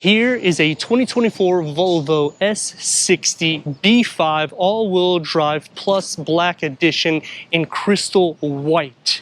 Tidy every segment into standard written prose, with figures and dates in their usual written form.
Here is a 2024 Volvo S60 B5 all-wheel drive plus black edition in crystal white.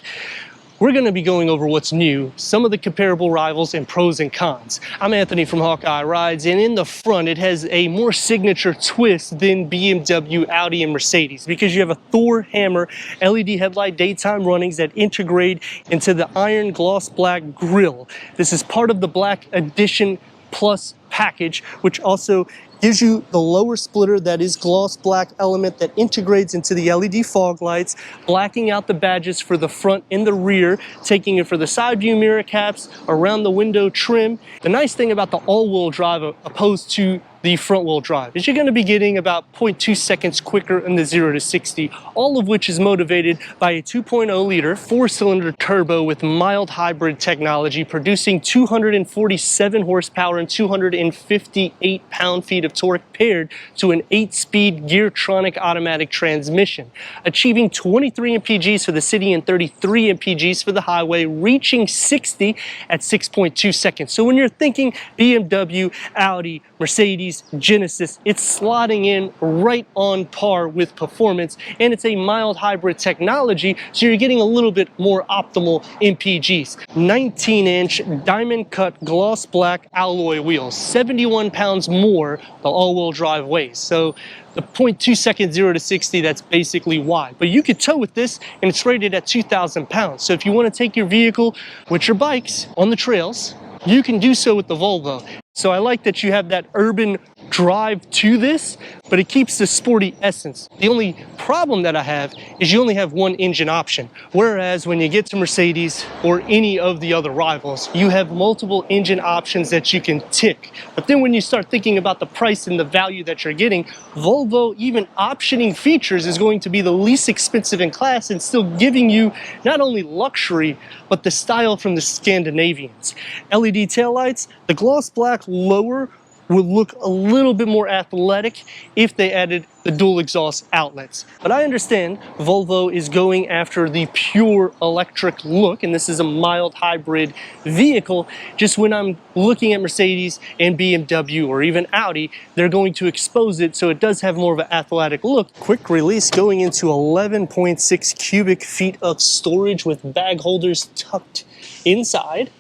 We're going to be going over what's new, some of the comparable rivals, and pros and cons. I'm Anthony from Hawkeye Rides, and in the front it has a more signature twist than BMW, Audi, and Mercedes because you have a Thor hammer LED headlight daytime runnings that integrate into the iron gloss black grille. This is part of the Black Edition Plus package, which also gives you the lower splitter that is gloss black element that integrates into the LED fog lights, blacking out the badges for the front and the rear, taking it for the side view mirror caps, around the window trim. The nice thing about the all-wheel drive opposed to the front-wheel drive is you're going to be getting about 0.2 seconds quicker in the 0 to 60, all of which is motivated by a 2.0 liter 4-cylinder turbo with mild hybrid technology, producing 247 horsepower and 258 pound-feet of torque paired to an 8-speed Geartronic automatic transmission, achieving 23 mpgs for the city and 33 mpgs for the highway, reaching 60 at 6.2 seconds. So when you're thinking BMW, Audi, Mercedes, Genesis, it's slotting in right on par with performance, and it's a mild hybrid technology, so you're getting a little bit more optimal MPGs. 19-inch diamond cut gloss black alloy wheels, 71 pounds more the all-wheel drive weighs. So the 0.2 second 0 to 60, that's basically why. But you could tow with this, and it's rated at 2,000 pounds. So if you want to take your vehicle with your bikes on the trails, you can do so with the Volvo. So I like that you have that urban drive to this, but it keeps the sporty essence. The only problem that I have is you only have one engine option, whereas when you get to Mercedes or any of the other rivals, you have multiple engine options that you can tick. But then when you start thinking about the price and the value that you're getting, Volvo even optioning features is going to be the least expensive in class and still giving you not only luxury, but the style from the Scandinavians. LED taillights, the gloss black lower would look a little bit more athletic if they added the dual exhaust outlets. But I understand Volvo is going after the pure electric look, and this is a mild hybrid vehicle. Just when I'm looking at Mercedes and BMW or even Audi, they're going to expose it so it does have more of an athletic look. Quick release going into 11.6 cubic feet of storage with bag holders tucked inside.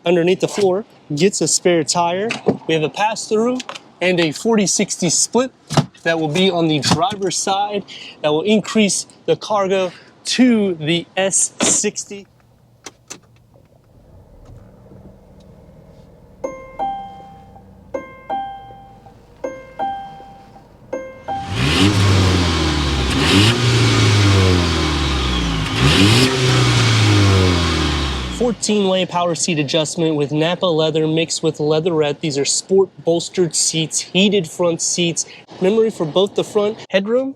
Underneath the floor gets a spare tire. We have a pass-through and a 40-60 split that will be on the driver's side that will increase the cargo to the S60. Way power seat adjustment with Napa leather mixed with leatherette. These are sport bolstered seats, heated front seats, memory for both the front headroom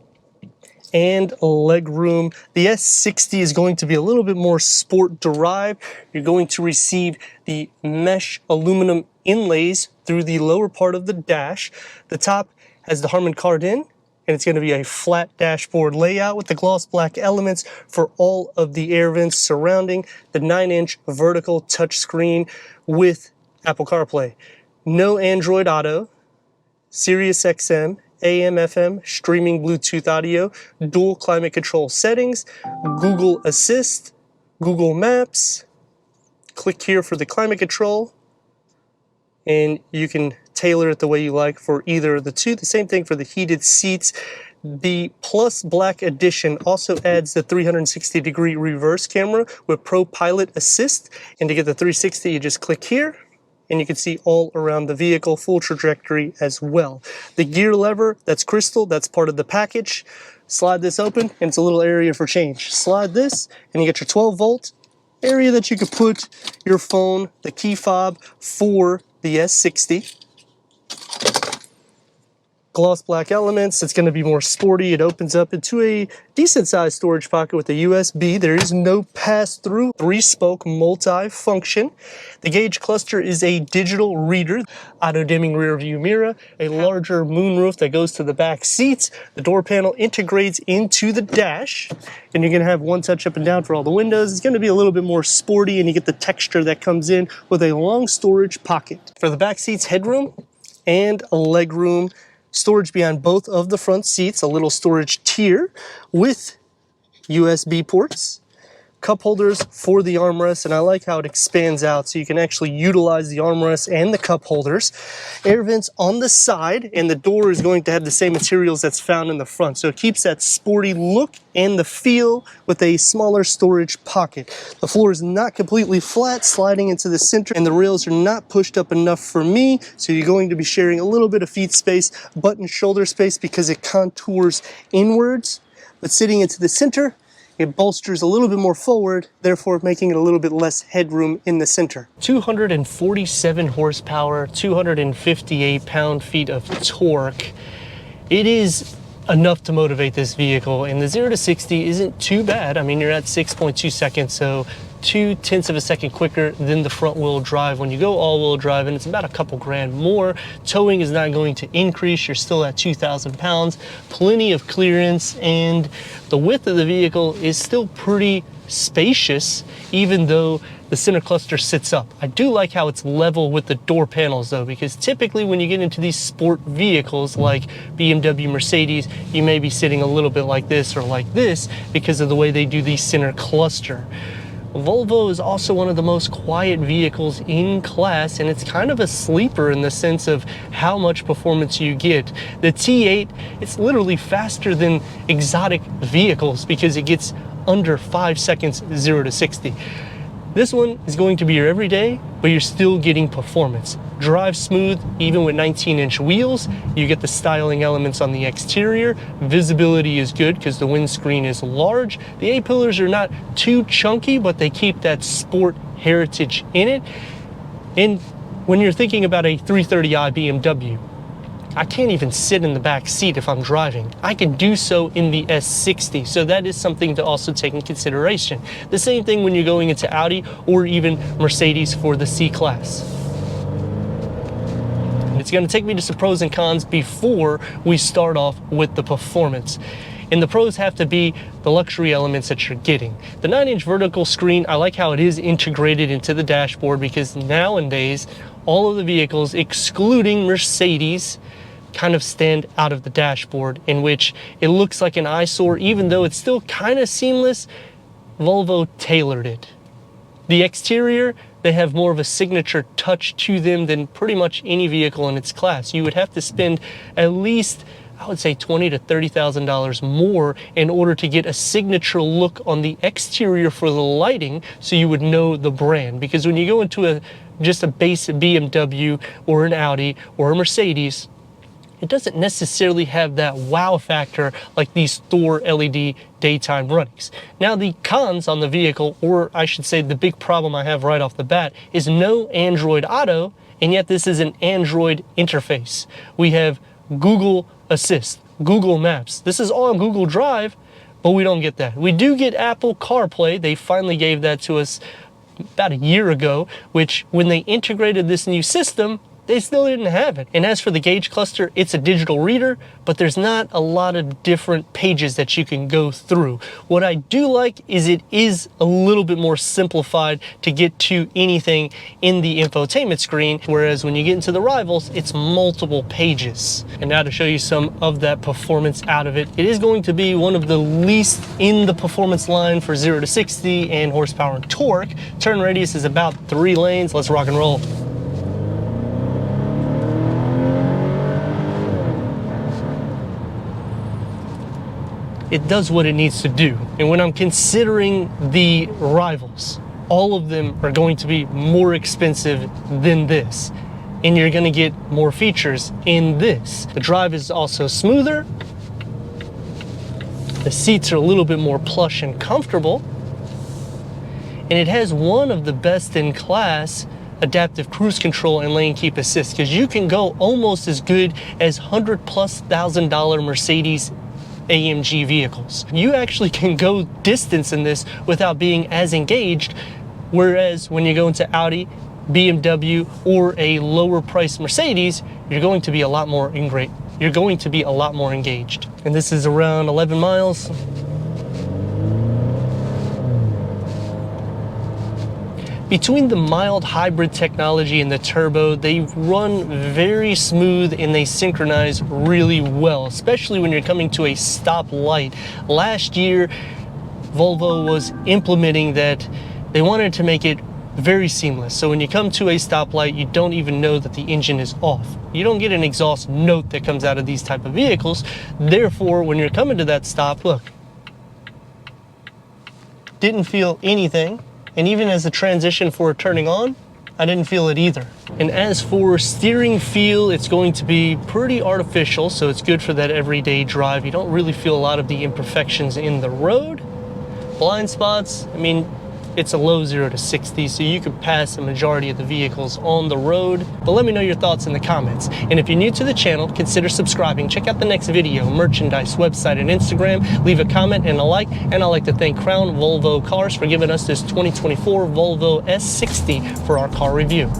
and leg room. The S60 is going to be a little bit more sport derived. You're going to receive the mesh aluminum inlays through the lower part of the dash. The top has the Harman Kardon, and it's going to be a flat dashboard layout with the gloss black elements for all of the air vents surrounding the 9-inch vertical touchscreen with Apple CarPlay. No Android Auto, Sirius XM, AM, FM, streaming Bluetooth audio, dual climate control settings, Google Assist, Google Maps. Click here for the climate control, and you can tailor it the way you like for either of the two. The same thing for the heated seats. The Plus Black Edition also adds the 360-degree reverse camera with Pro Pilot Assist. And to get the 360, you just click here, and you can see all around the vehicle, full trajectory as well. The gear lever, that's crystal, that's part of the package. Slide this open, and it's a little area for change. Slide this, and you get your 12-volt area that you could put your phone, the key fob for the S60. gloss black elements. It's going to be more sporty. It opens up into a decent sized storage pocket with a USB. There is no pass-through, 3-spoke multi-function. The gauge cluster is a digital reader, auto-dimming rear view mirror, a larger moonroof that goes to the back seats. The door panel integrates into the dash, and you're going to have one touch up and down for all the windows. It's going to be a little bit more sporty, and you get the texture that comes in with a long storage pocket. For the back seats, headroom and a leg room. Storage behind both of the front seats, a little storage tier with USB ports, cup holders for the armrest, and I like how it expands out so you can actually utilize the armrest and the cup holders. Air vents on the side, and the door is going to have the same materials that's found in the front, so it keeps that sporty look and the feel with a smaller storage pocket. The floor is not completely flat, sliding into the center, and the rails are not pushed up enough for me, so you're going to be sharing a little bit of feet space, butt and shoulder space, because it contours inwards. But sitting into the center, it bolsters a little bit more forward, therefore making it a little bit less headroom in the center. 247 horsepower, 258 pound-feet of torque. It is enough to motivate this vehicle, and the 0 to 60 isn't too bad. I mean, you're at 6.2 seconds, so 0.2 of a second quicker than the front wheel drive when you go all wheel drive, and it's about a couple grand more. Towing is not going to increase. You're still at 2,000 pounds, plenty of clearance, and the width of the vehicle is still pretty spacious, even though the center cluster sits up. I do like how it's level with the door panels though, because typically when you get into these sport vehicles like BMW, Mercedes, you may be sitting a little bit like this or like this because of the way they do the center cluster. Volvo is also one of the most quiet vehicles in class, and it's kind of a sleeper in the sense of how much performance you get. The T8, it's literally faster than exotic vehicles because it gets under 5 seconds 0 to 60. This one is going to be your everyday, but you're still getting performance. Drive smooth, even with 19-inch wheels. You get the styling elements on the exterior. Visibility is good because the windscreen is large. The A-pillars are not too chunky, but they keep that sport heritage in it. And when you're thinking about a 330i BMW, I can't even sit in the back seat if I'm driving. I can do so in the S60, so that is something to also take in consideration. The same thing when you're going into Audi or even Mercedes for the C-Class. It's going to take me to some pros and cons before we start off with the performance. And the pros have to be the luxury elements that you're getting. The 9-inch vertical screen, I like how it is integrated into the dashboard, because nowadays all of the vehicles, excluding Mercedes, kind of stand out of the dashboard, in which it looks like an eyesore. Even though it's still kind of seamless, Volvo tailored it. The exterior, they have more of a signature touch to them than pretty much any vehicle in its class. You would have to spend at least, I would say, $20,000 to $30,000 more in order to get a signature look on the exterior for the lighting, so you would know the brand. Because when you go into just a base BMW or an Audi or a Mercedes, it doesn't necessarily have that wow factor like these Thor LED daytime runnings. Now, the cons on the vehicle, or I should say the big problem I have right off the bat, is no Android Auto, and yet this is an Android interface. We have Google Assist, Google Maps. This is all on Google Drive, but we don't get that. We do get Apple CarPlay. They finally gave that to us about a year ago, which when they integrated this new system, they still didn't have it. And as for the gauge cluster, it's a digital reader, but there's not a lot of different pages that you can go through. What I do like is it is a little bit more simplified to get to anything in the infotainment screen, whereas when you get into the rivals, it's multiple pages. And now to show you some of that performance out of it, it is going to be one of the least in the performance line for 0 to 60 and horsepower and torque. Turn radius is about 3 lanes. Let's rock and roll. It does what it needs to do. And when I'm considering the rivals, all of them are going to be more expensive than this, and you're going to get more features in this. The drive is also smoother. The seats are a little bit more plush and comfortable, and it has one of the best in class adaptive cruise control and lane keep assist, because you can go almost as good as $100,000+ Mercedes AMG vehicles. You actually can go distance in this without being as engaged, whereas when you go into Audi, BMW, or a lower priced Mercedes, you're going to be a lot more engaged. And this is around 11 miles. Between the mild hybrid technology and the turbo, they run very smooth and they synchronize really well, especially when you're coming to a stoplight. Last year, Volvo was implementing that. They wanted to make it very seamless. So when you come to a stoplight, you don't even know that the engine is off. You don't get an exhaust note that comes out of these type of vehicles. Therefore, when you're coming to that stop, look, didn't feel anything. And even as the transition for turning on, I didn't feel it either. And as for steering feel, it's going to be pretty artificial, so it's good for that everyday drive. You don't really feel a lot of the imperfections in the road. Blind spots, I mean, it's a low 0 to 60, so you could pass the majority of the vehicles on the road. But let me know your thoughts in the comments. And if you're new to the channel, consider subscribing. Check out the next video, merchandise, website, and Instagram. Leave a comment and a like. And I'd like to thank Crown Volvo Cars for giving us this 2024 Volvo S60 for our car review.